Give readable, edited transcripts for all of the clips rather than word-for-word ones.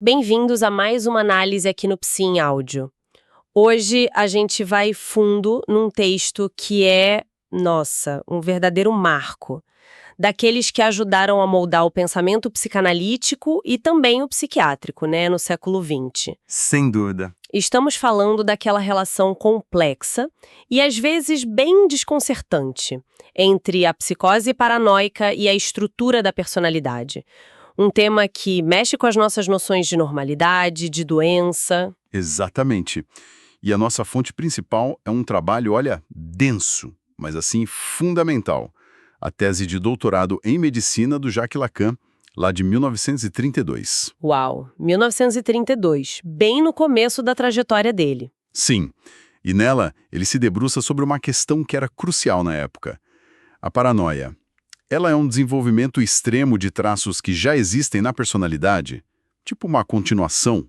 Bem-vindos a mais uma análise aqui no Psi em Áudio. Hoje a gente vai fundo num texto que é, nossa, um verdadeiro marco, daqueles que ajudaram a moldar o pensamento psicanalítico e também o psiquiátrico, né, no século XX. Sem dúvida. Estamos falando daquela relação complexa e às vezes bem desconcertante entre a psicose paranoica e a estrutura da personalidade. Um tema que mexe com as nossas noções de normalidade, de doença. Exatamente. E a nossa fonte principal é um trabalho, olha, denso, mas assim fundamental. A tese de doutorado em medicina do Jacques Lacan, lá de 1932. Uau, 1932, bem no começo da trajetória dele. Sim, e nela ele se debruça sobre uma questão que era crucial na época. A paranoia. Ela é um desenvolvimento extremo de traços que já existem na personalidade? Tipo uma continuação?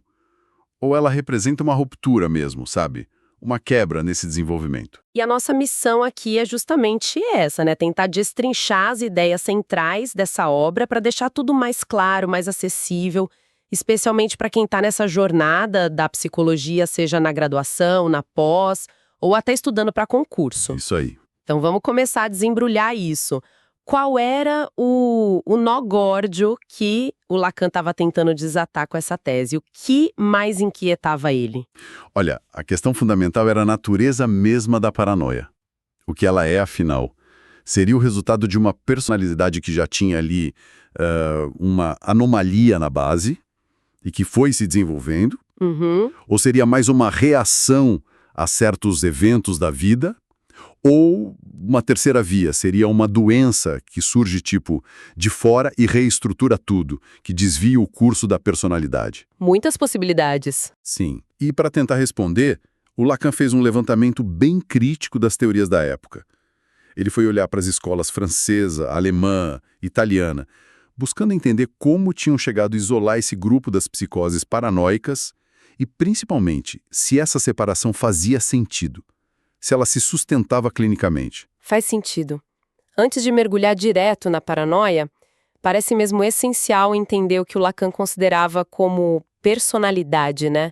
Ou ela representa uma ruptura mesmo, sabe? Uma quebra nesse desenvolvimento? E a nossa missão aqui é justamente essa, né? Tentar destrinchar as ideias centrais dessa obra para deixar tudo mais claro, mais acessível, especialmente para quem está nessa jornada da psicologia, seja na graduação, na pós, ou até estudando para concurso. Isso aí. Então vamos começar a desembrulhar isso. Qual era o nó górdio que o Lacan estava tentando desatar com essa tese? O que mais inquietava ele? Olha, a questão fundamental era a natureza mesma da paranoia. O que ela é, afinal? Seria o resultado de uma personalidade que já tinha ali uma anomalia na base e que foi se desenvolvendo? Uhum. Ou seria mais uma reação a certos eventos da vida? Ou uma terceira via, seria uma doença que surge tipo de fora e reestrutura tudo, que desvia o curso da personalidade. Muitas possibilidades. Sim. E para tentar responder, o Lacan fez um levantamento bem crítico das teorias da época. Ele foi olhar para as escolas francesa, alemã, italiana, buscando entender como tinham chegado a isolar esse grupo das psicoses paranoicas e, principalmente, se essa separação fazia sentido, se ela se sustentava clinicamente. Faz sentido. Antes de mergulhar direto na paranoia, parece mesmo essencial entender o que o Lacan considerava como personalidade, né?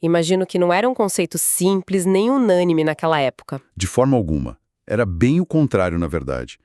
Imagino que não era um conceito simples nem unânime naquela época. De forma alguma. Era bem o contrário, na verdade.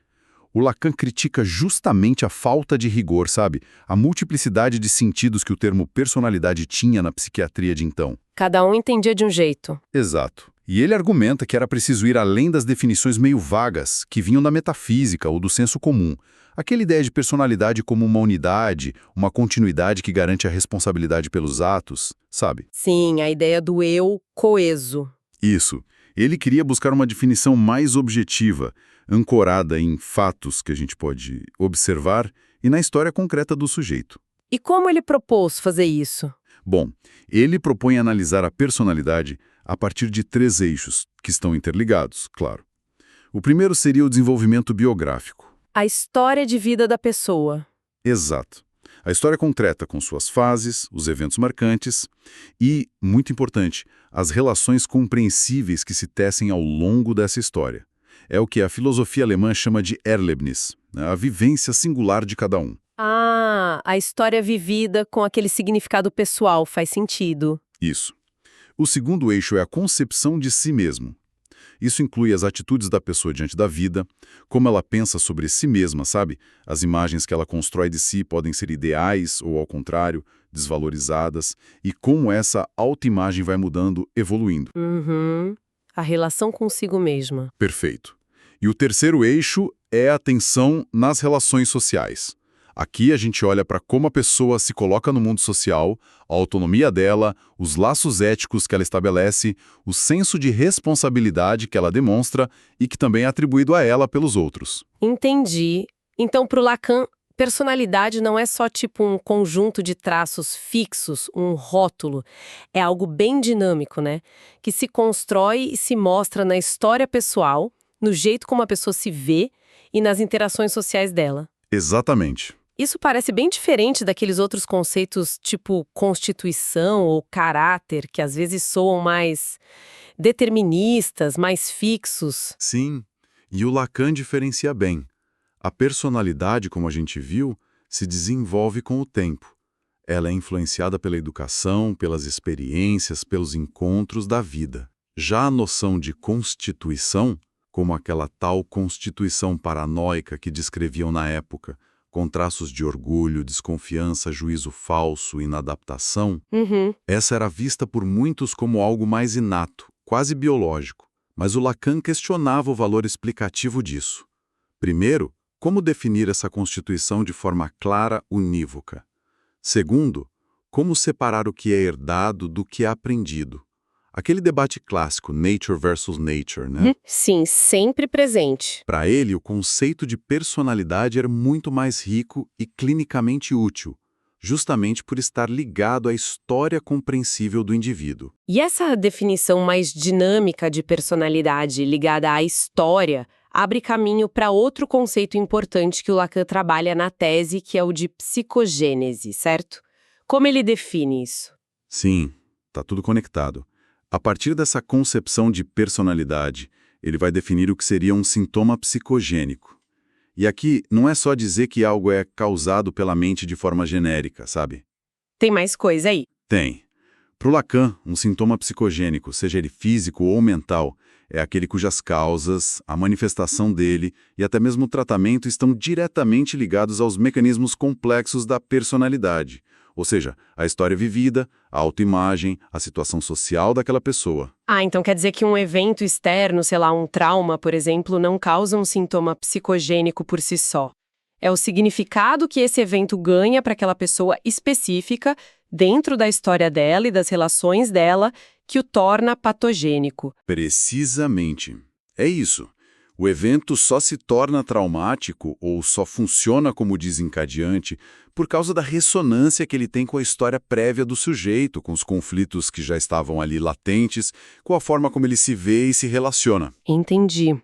O Lacan critica justamente a falta de rigor, sabe? A multiplicidade de sentidos que o termo personalidade tinha na psiquiatria de então. Cada um entendia de um jeito. Exato. E ele argumenta que era preciso ir além das definições meio vagas, que vinham da metafísica ou do senso comum. Aquela ideia de personalidade como uma unidade, uma continuidade que garante a responsabilidade pelos atos, sabe? Sim, a ideia do eu coeso. Isso. Ele queria buscar uma definição mais objetiva, ancorada em fatos que a gente pode observar e na história concreta do sujeito. E como ele propôs fazer isso? Bom, ele propõe analisar a personalidade a partir de 3 eixos, que estão interligados, claro. O primeiro seria o desenvolvimento biográfico. A história de vida da pessoa. Exato. A história concreta com suas fases, os eventos marcantes e, muito importante, as relações compreensíveis que se tecem ao longo dessa história. É o que a filosofia alemã chama de Erlebnis, né? A vivência singular de cada um. Ah, a história vivida com aquele significado pessoal faz sentido. Isso. O segundo eixo é a concepção de si mesmo. Isso inclui as atitudes da pessoa diante da vida, como ela pensa sobre si mesma, sabe? As imagens que ela constrói de si podem ser ideais ou, ao contrário, desvalorizadas, e como essa autoimagem vai mudando, evoluindo. Uhum. A relação consigo mesma. Perfeito. E o terceiro eixo é a atenção nas relações sociais. Aqui a gente olha para como a pessoa se coloca no mundo social, a autonomia dela, os laços éticos que ela estabelece, o senso de responsabilidade que ela demonstra e que também é atribuído a ela pelos outros. Entendi. Então, para o Lacan, personalidade não é só tipo um conjunto de traços fixos, um rótulo. É algo bem dinâmico, né? Que se constrói e se mostra na história pessoal, no jeito como a pessoa se vê e nas interações sociais dela. Exatamente. Isso parece bem diferente daqueles outros conceitos tipo constituição ou caráter, que às vezes soam mais deterministas, mais fixos. Sim, e o Lacan diferencia bem. A personalidade, como a gente viu, se desenvolve com o tempo. Ela é influenciada pela educação, pelas experiências, pelos encontros da vida. Já a noção de constituição, como aquela tal constituição paranoica que descreviam na época, com traços de orgulho, desconfiança, juízo falso, inadaptação, Uhum. essa era vista por muitos como algo mais inato, quase biológico. Mas o Lacan questionava o valor explicativo disso. Primeiro, como definir essa constituição de forma clara, unívoca? Segundo, como separar o que é herdado do que é aprendido? Aquele debate clássico, nature versus nature, né? Sim, sempre presente. Para ele, o conceito de personalidade era muito mais rico e clinicamente útil, justamente por estar ligado à história compreensível do indivíduo. E essa definição mais dinâmica de personalidade ligada à história abre caminho para outro conceito importante que o Lacan trabalha na tese, que é o de psicogênese, certo? Como ele define isso? Sim, está tudo conectado. A partir dessa concepção de personalidade, ele vai definir o que seria um sintoma psicogênico. E aqui não é só dizer que algo é causado pela mente de forma genérica, sabe? Tem mais coisa aí. Tem. Para o Lacan, um sintoma psicogênico, seja ele físico ou mental, é aquele cujas causas, a manifestação dele e até mesmo o tratamento estão diretamente ligados aos mecanismos complexos da personalidade, ou seja, a história vivida, a autoimagem, a situação social daquela pessoa. Ah, então quer dizer que um evento externo, sei lá, um trauma, por exemplo, não causa um sintoma psicogênico por si só. É o significado que esse evento ganha para aquela pessoa específica, dentro da história dela e das relações dela, que o torna patogênico. Precisamente. É isso. O evento só se torna traumático ou só funciona como desencadeante por causa da ressonância que ele tem com a história prévia do sujeito, com os conflitos que já estavam ali latentes, com a forma como ele se vê e se relaciona. Entendi.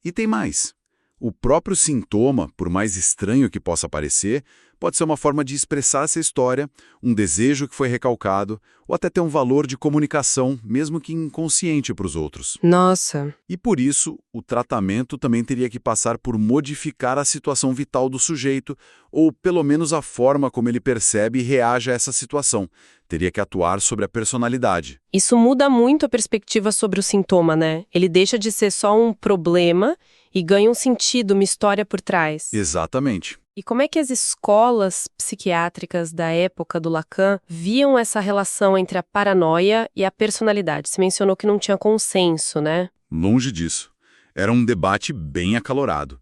E tem mais. O próprio sintoma, por mais estranho que possa parecer, pode ser uma forma de expressar essa história, um desejo que foi recalcado, ou até ter um valor de comunicação, mesmo que inconsciente para os outros. Nossa. E por isso, o tratamento também teria que passar por modificar a situação vital do sujeito, ou pelo menos a forma como ele percebe e reage a essa situação. Teria que atuar sobre a personalidade. Isso muda muito a perspectiva sobre o sintoma, né? Ele deixa de ser só um problema e ganha um sentido, uma história por trás. Exatamente. E como é que as escolas psiquiátricas da época do Lacan viam essa relação entre a paranoia e a personalidade? Você mencionou que não tinha consenso, né? Longe disso. Era um debate bem acalorado.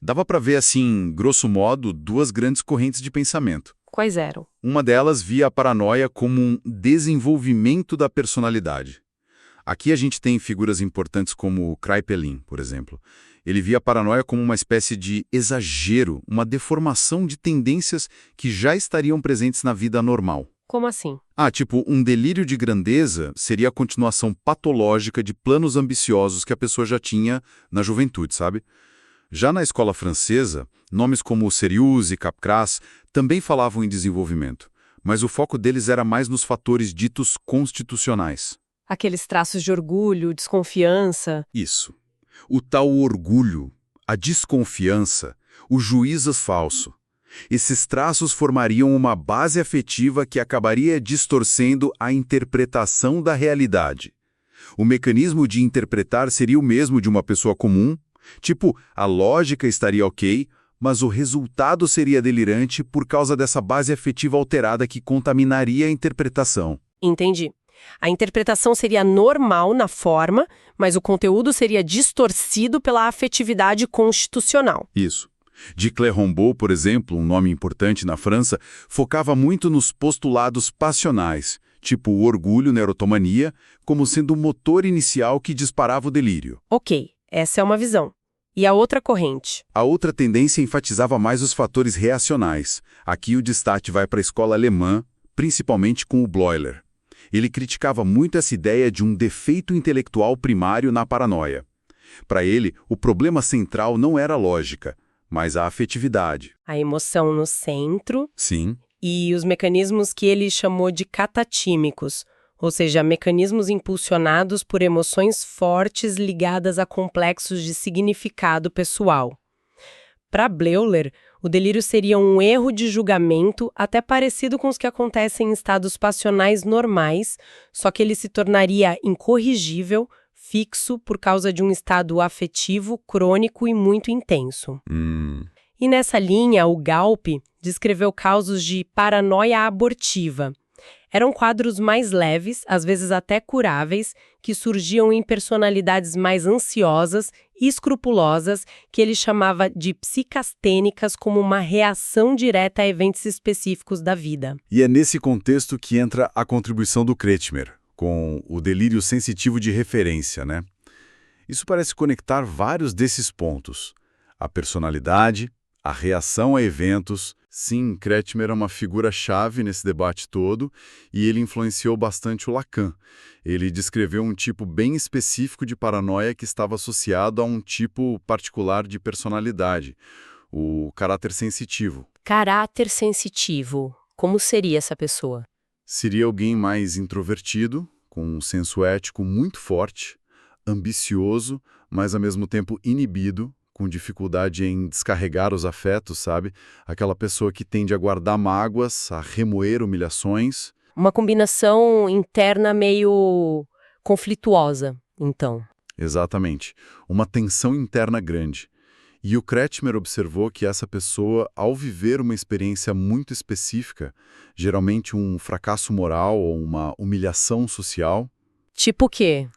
Dava para ver, assim, grosso modo, duas grandes correntes de pensamento. Quais eram? Uma delas via a paranoia como um desenvolvimento da personalidade. Aqui a gente tem figuras importantes como o Kraepelin, por exemplo. Ele via a paranoia como uma espécie de exagero, uma deformação de tendências que já estariam presentes na vida normal. Como assim? Tipo, um delírio de grandeza seria a continuação patológica de planos ambiciosos que a pessoa já tinha na juventude, sabe? Já na escola francesa, nomes como Serius e Capgras também falavam em desenvolvimento, mas o foco deles era mais nos fatores ditos constitucionais. Aqueles traços de orgulho, desconfiança. Isso. O tal orgulho, a desconfiança, o juízo falso. Esses traços formariam uma base afetiva que acabaria distorcendo a interpretação da realidade. O mecanismo de interpretar seria o mesmo de uma pessoa comum, tipo, a lógica estaria ok, mas o resultado seria delirante por causa dessa base afetiva alterada que contaminaria a interpretação. Entendi. A interpretação seria normal na forma, mas o conteúdo seria distorcido pela afetividade constitucional. Isso. De Clérambault, por exemplo, um nome importante na França, focava muito nos postulados passionais, tipo o orgulho na erotomania, como sendo o motor inicial que disparava o delírio. Ok, essa é uma visão. E a outra corrente? A outra tendência enfatizava mais os fatores reacionais. Aqui o destaque vai para a escola alemã, principalmente com o Bleuler. Ele criticava muito essa ideia de um defeito intelectual primário na paranoia. Para ele, o problema central não era a lógica, mas a afetividade. A emoção no centro. Sim. E os mecanismos que ele chamou de catatímicos, ou seja, mecanismos impulsionados por emoções fortes ligadas a complexos de significado pessoal. Para Bleuler, O delírio seria um erro de julgamento, até parecido com os que acontecem em estados passionais normais, só que ele se tornaria incorrigível, fixo, por causa de um estado afetivo, crônico e muito intenso. E nessa linha, o Galp descreveu casos de paranoia abortiva. Eram quadros mais leves, às vezes até curáveis, que surgiam em personalidades mais ansiosas e escrupulosas, que ele chamava de psicastênicas, como uma reação direta a eventos específicos da vida. E é nesse contexto que entra a contribuição do Kretschmer, com o delírio sensitivo de referência, né? Isso parece conectar vários desses pontos. A personalidade, a reação a eventos. Sim, Kretschmer é uma figura-chave nesse debate todo e ele influenciou bastante o Lacan. Ele descreveu um tipo bem específico de paranoia que estava associado a um tipo particular de personalidade, o caráter sensitivo. Caráter sensitivo. Como seria essa pessoa? Seria alguém mais introvertido, com um senso ético muito forte, ambicioso, mas ao mesmo tempo inibido, com dificuldade em descarregar os afetos, sabe? Aquela pessoa que tende a guardar mágoas, a remoer humilhações. Uma combinação interna meio conflituosa, então. Exatamente. Uma tensão interna grande. E o Kretschmer observou que essa pessoa, ao viver uma experiência muito específica, geralmente um fracasso moral ou uma humilhação social... Tipo o quê?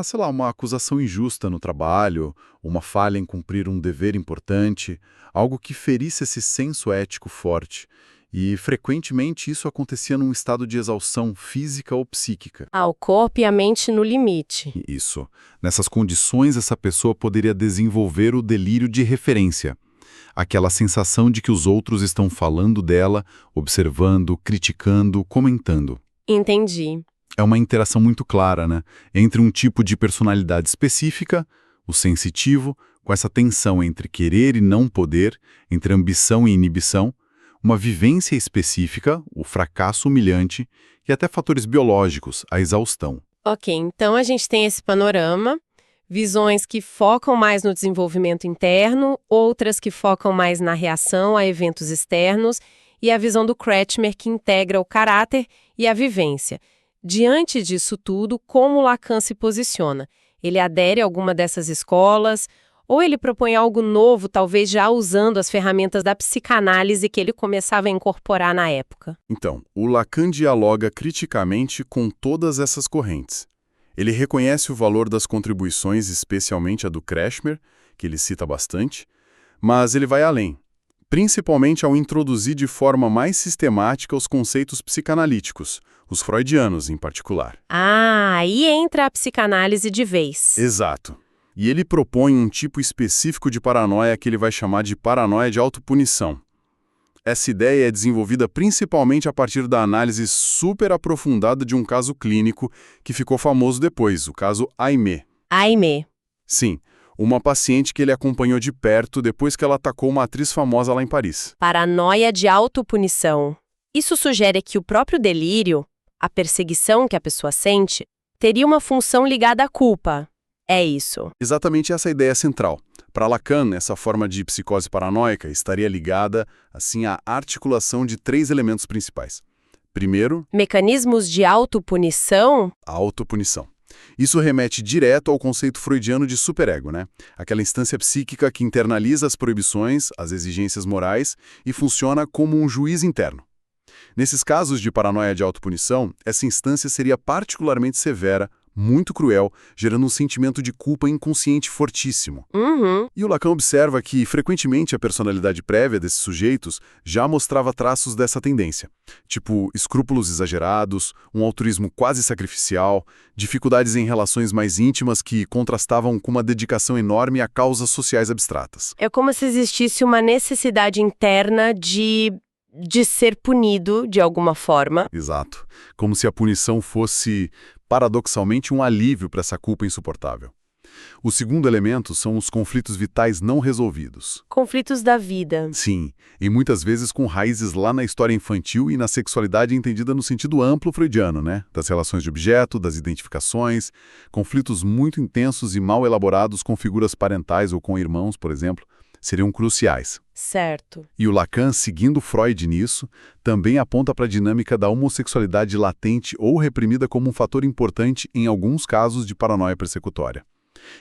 Sei lá, uma acusação injusta no trabalho, uma falha em cumprir um dever importante, algo que ferisse esse senso ético forte. E, frequentemente, isso acontecia num estado de exaustão física ou psíquica. O corpo e a mente no limite. Isso. Nessas condições, essa pessoa poderia desenvolver o delírio de referência. Aquela sensação de que os outros estão falando dela, observando, criticando, comentando. Entendi. É uma interação muito clara, né? Entre um tipo de personalidade específica, o sensitivo, com essa tensão entre querer e não poder, entre ambição e inibição, uma vivência específica, o fracasso humilhante, e até fatores biológicos, a exaustão. Ok, então a gente tem esse panorama, visões que focam mais no desenvolvimento interno, outras que focam mais na reação a eventos externos, e a visão do Kretschmer que integra o caráter e a vivência. Diante disso tudo, como Lacan se posiciona? Ele adere a alguma dessas escolas ou ele propõe algo novo, talvez já usando as ferramentas da psicanálise que ele começava a incorporar na época? Então, o Lacan dialoga criticamente com todas essas correntes. Ele reconhece o valor das contribuições, especialmente a do Kretschmer, que ele cita bastante, mas ele vai além, principalmente ao introduzir de forma mais sistemática os conceitos psicanalíticos, os freudianos em particular. Aí entra a psicanálise de vez. Exato. E ele propõe um tipo específico de paranoia que ele vai chamar de paranoia de autopunição. Essa ideia é desenvolvida principalmente a partir da análise super aprofundada de um caso clínico que ficou famoso depois, o caso Aimee. Aimee. Sim, uma paciente que ele acompanhou de perto depois que ela atacou uma atriz famosa lá em Paris. Paranoia de autopunição. Isso sugere que o próprio delírio, a perseguição que a pessoa sente, teria uma função ligada à culpa. É isso. Exatamente essa ideia central. Para Lacan, essa forma de psicose paranoica estaria ligada, assim, à articulação de 3 elementos principais. Primeiro, mecanismos de autopunição? A autopunição. Isso remete direto ao conceito freudiano de superego, né? Aquela instância psíquica que internaliza as proibições, as exigências morais e funciona como um juiz interno. Nesses casos de paranoia de autopunição, essa instância seria particularmente severa, muito cruel, gerando um sentimento de culpa inconsciente fortíssimo. E o Lacan observa que, frequentemente, a personalidade prévia desses sujeitos já mostrava traços dessa tendência, tipo escrúpulos exagerados, um altruísmo quase sacrificial, dificuldades em relações mais íntimas que contrastavam com uma dedicação enorme a causas sociais abstratas. É como se existisse uma necessidade interna de ser punido de alguma forma. Exato. Como se a punição fosse, paradoxalmente, um alívio para essa culpa insuportável. O segundo elemento são os conflitos vitais não resolvidos. Conflitos da vida. Sim, e muitas vezes com raízes lá na história infantil e na sexualidade entendida no sentido amplo freudiano, né? Das relações de objeto, das identificações, conflitos muito intensos e mal elaborados com figuras parentais ou com irmãos, por exemplo, seriam cruciais. Certo. E o Lacan, seguindo Freud nisso, também aponta para a dinâmica da homossexualidade latente ou reprimida como um fator importante em alguns casos de paranoia persecutória.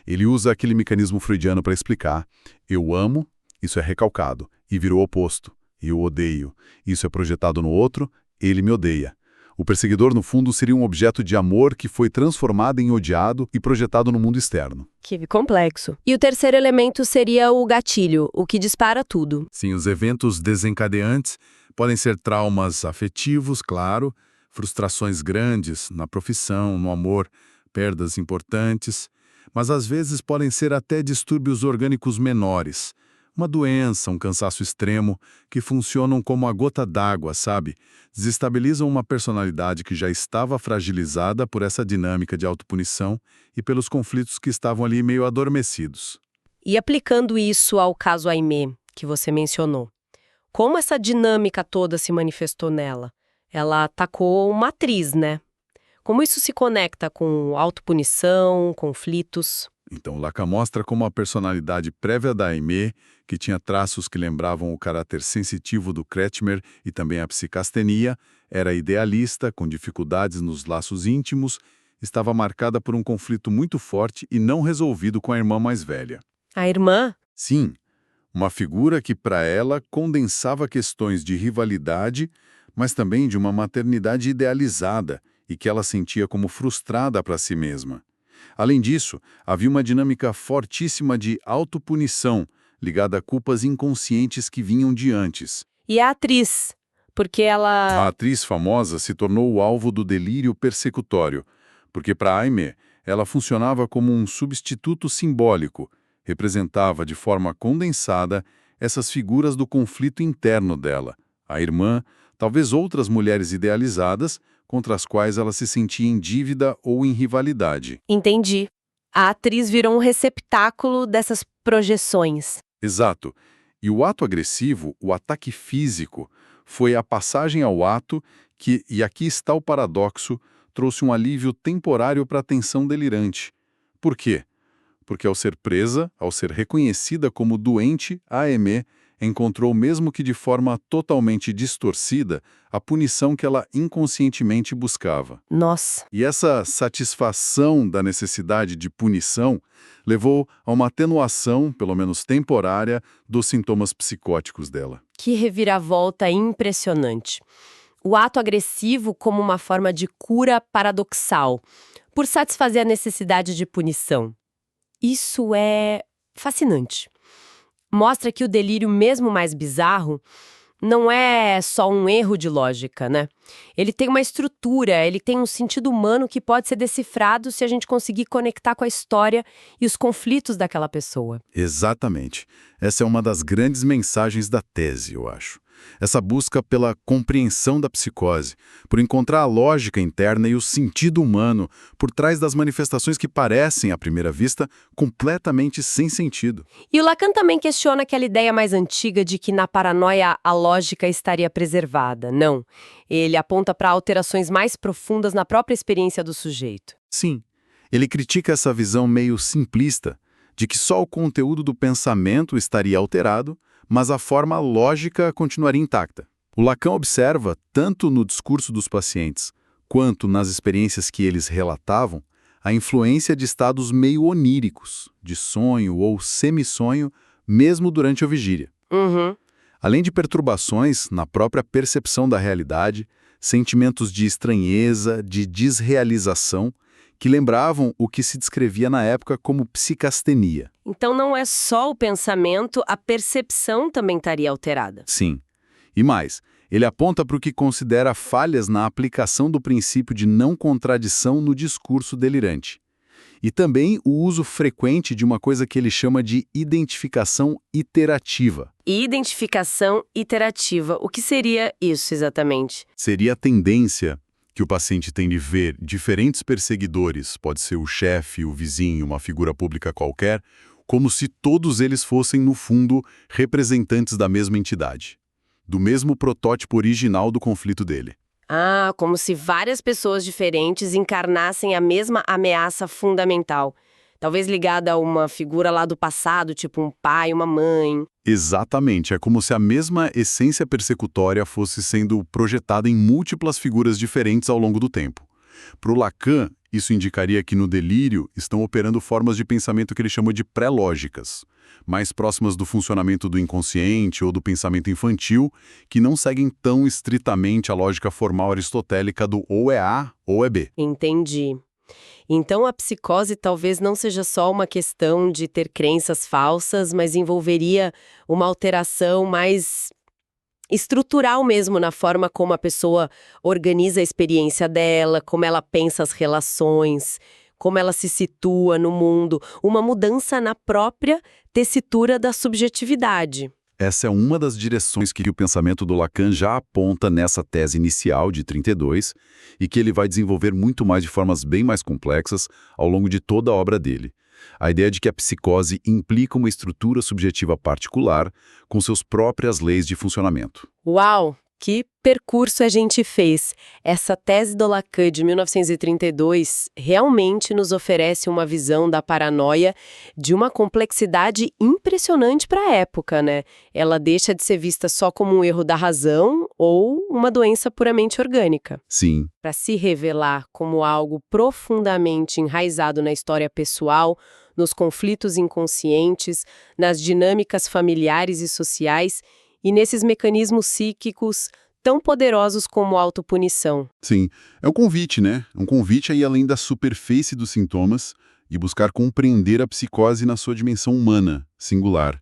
Ele usa aquele mecanismo freudiano para explicar: eu amo, isso é recalcado, e vira o oposto. Eu odeio, isso é projetado no outro, ele me odeia. O perseguidor, no fundo, seria um objeto de amor que foi transformado em odiado e projetado no mundo externo. Que complexo. E o terceiro elemento seria o gatilho, o que dispara tudo. Sim, os eventos desencadeantes podem ser traumas afetivos, claro, frustrações grandes na profissão, no amor, perdas importantes, mas às vezes podem ser até distúrbios orgânicos menores. Uma doença, um cansaço extremo, que funcionam como a gota d'água, sabe? Desestabilizam uma personalidade que já estava fragilizada por essa dinâmica de autopunição e pelos conflitos que estavam ali meio adormecidos. E aplicando isso ao caso Aimee, que você mencionou, como essa dinâmica toda se manifestou nela? Ela atacou uma atriz, né? Como isso se conecta com autopunição, conflitos? Então, Lacan mostra como a personalidade prévia da Aimee, que tinha traços que lembravam o caráter sensitivo do Kretschmer e também a psicastenia, era idealista, com dificuldades nos laços íntimos, estava marcada por um conflito muito forte e não resolvido com a irmã mais velha. A irmã? Sim, uma figura que para ela condensava questões de rivalidade, mas também de uma maternidade idealizada e que ela sentia como frustrada para si mesma. Além disso, havia uma dinâmica fortíssima de autopunição, ligada a culpas inconscientes que vinham de antes. E a atriz? Porque A ela... atriz famosa se tornou o alvo do delírio persecutório, porque para Aimee, ela funcionava como um substituto simbólico, representava de forma condensada essas figuras do conflito interno dela, a irmã, talvez outras mulheres idealizadas, contra as quais ela se sentia em dívida ou em rivalidade. Entendi. A atriz virou um receptáculo dessas projeções. Exato. E o ato agressivo, o ataque físico, foi a passagem ao ato que, e aqui está o paradoxo, trouxe um alívio temporário para a tensão delirante. Por quê? Porque ao ser presa, ao ser reconhecida como doente, a Aimee encontrou, mesmo que de forma totalmente distorcida, a punição que ela inconscientemente buscava. Nossa. E essa satisfação da necessidade de punição levou a uma atenuação, pelo menos temporária, dos sintomas psicóticos dela. Que reviravolta impressionante. O ato agressivo como uma forma de cura paradoxal, por satisfazer a necessidade de punição. Isso é fascinante. Mostra que o delírio, mesmo mais bizarro, não é só um erro de lógica, né? Ele tem uma estrutura, ele tem um sentido humano que pode ser decifrado se a gente conseguir conectar com a história e os conflitos daquela pessoa. Exatamente. Essa é uma das grandes mensagens da tese, eu acho. Essa busca pela compreensão da psicose, por encontrar a lógica interna e o sentido humano por trás das manifestações que parecem, à primeira vista, completamente sem sentido. E o Lacan também questiona aquela ideia mais antiga de que na paranoia a lógica estaria preservada. Não. Ele aponta para alterações mais profundas na própria experiência do sujeito. Sim, ele critica essa visão meio simplista de que só o conteúdo do pensamento estaria alterado, mas a forma lógica continuaria intacta. O Lacan observa, tanto no discurso dos pacientes, quanto nas experiências que eles relatavam, a influência de estados meio oníricos, de sonho ou semissonho, mesmo durante a vigília. Uhum. Além de perturbações na própria percepção da realidade, sentimentos de estranheza, de desrealização, que lembravam o que se descrevia na época como psicastenia. Então não é só o pensamento, a percepção também estaria alterada. Sim. E mais, ele aponta para o que considera falhas na aplicação do princípio de não contradição no discurso delirante. E também o uso frequente de uma coisa que ele chama de identificação iterativa. Identificação iterativa. O que seria isso exatamente? Seria a tendência que o paciente tem de ver diferentes perseguidores, pode ser o chefe, o vizinho, uma figura pública qualquer, como se todos eles fossem, no fundo, representantes da mesma entidade, do mesmo protótipo original do conflito dele. Ah, como se várias pessoas diferentes encarnassem a mesma ameaça fundamental. talvez ligada a uma figura lá do passado, tipo um pai, uma mãe. Exatamente, é como se a mesma essência persecutória fosse sendo projetada em múltiplas figuras diferentes ao longo do tempo. Para o Lacan, isso indicaria que no delírio estão operando formas de pensamento que ele chama de pré-lógicas, mais próximas do funcionamento do inconsciente ou do pensamento infantil, que não seguem tão estritamente a lógica formal aristotélica do ou é A ou é B. Entendi. Então a psicose talvez não seja só uma questão de ter crenças falsas, mas envolveria uma alteração mais estrutural mesmo na forma como a pessoa organiza a experiência dela, como ela pensa as relações, como ela se situa no mundo, uma mudança na própria tessitura da subjetividade. Essa é uma das direções que o pensamento do Lacan já aponta nessa tese inicial de 32 e que ele vai desenvolver muito mais de formas bem mais complexas ao longo de toda a obra dele. A ideia de que a psicose implica uma estrutura subjetiva particular com suas próprias leis de funcionamento. Uau! Que percurso a gente fez! Essa tese do Lacan de 1932 realmente nos oferece uma visão da paranoia de uma complexidade impressionante para a época, né? Ela deixa de ser vista só como um erro da razão ou uma doença puramente orgânica. Sim. Para se revelar como algo profundamente enraizado na história pessoal, nos conflitos inconscientes, nas dinâmicas familiares e sociais e nesses mecanismos psíquicos tão poderosos como a autopunição. Sim, é um convite, né? Um convite a ir além da superfície dos sintomas e buscar compreender a psicose na sua dimensão humana, singular.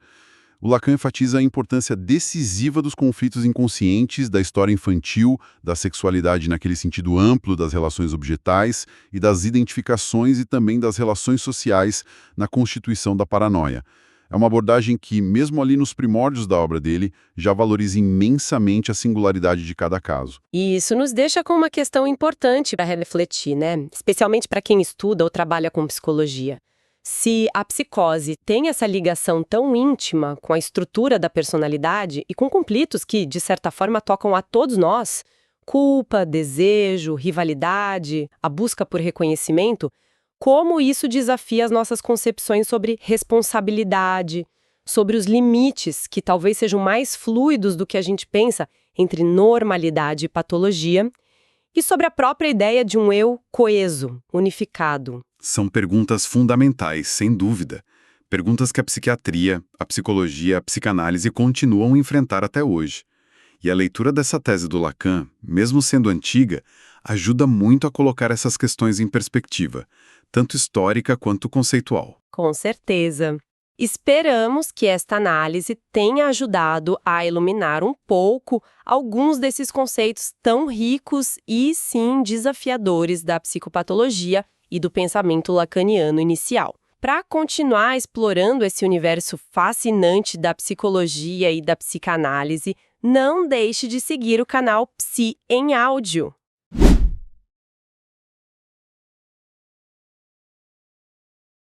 O Lacan enfatiza a importância decisiva dos conflitos inconscientes, da história infantil, da sexualidade naquele sentido amplo, das relações objetais e das identificações e também das relações sociais na constituição da paranoia. É uma abordagem que, mesmo ali nos primórdios da obra dele, já valoriza imensamente a singularidade de cada caso. E isso nos deixa com uma questão importante para refletir, né? Especialmente para quem estuda ou trabalha com psicologia. Se a psicose tem essa ligação tão íntima com a estrutura da personalidade e com conflitos que, de certa forma, tocam a todos nós, culpa, desejo, rivalidade, a busca por reconhecimento, como isso desafia as nossas concepções sobre responsabilidade, sobre os limites que talvez sejam mais fluidos do que a gente pensa entre normalidade e patologia, e sobre a própria ideia de um eu coeso, unificado. São perguntas fundamentais, sem dúvida. Perguntas que a psiquiatria, a psicologia, a psicanálise continuam a enfrentar até hoje. E a leitura dessa tese do Lacan, mesmo sendo antiga, ajuda muito a colocar essas questões em perspectiva, tanto histórica quanto conceitual. Com certeza. Esperamos que esta análise tenha ajudado a iluminar um pouco alguns desses conceitos tão ricos e, sim, desafiadores da psicopatologia e do pensamento lacaniano inicial. Para continuar explorando esse universo fascinante da psicologia e da psicanálise, não deixe de seguir o canal Psi em Áudio.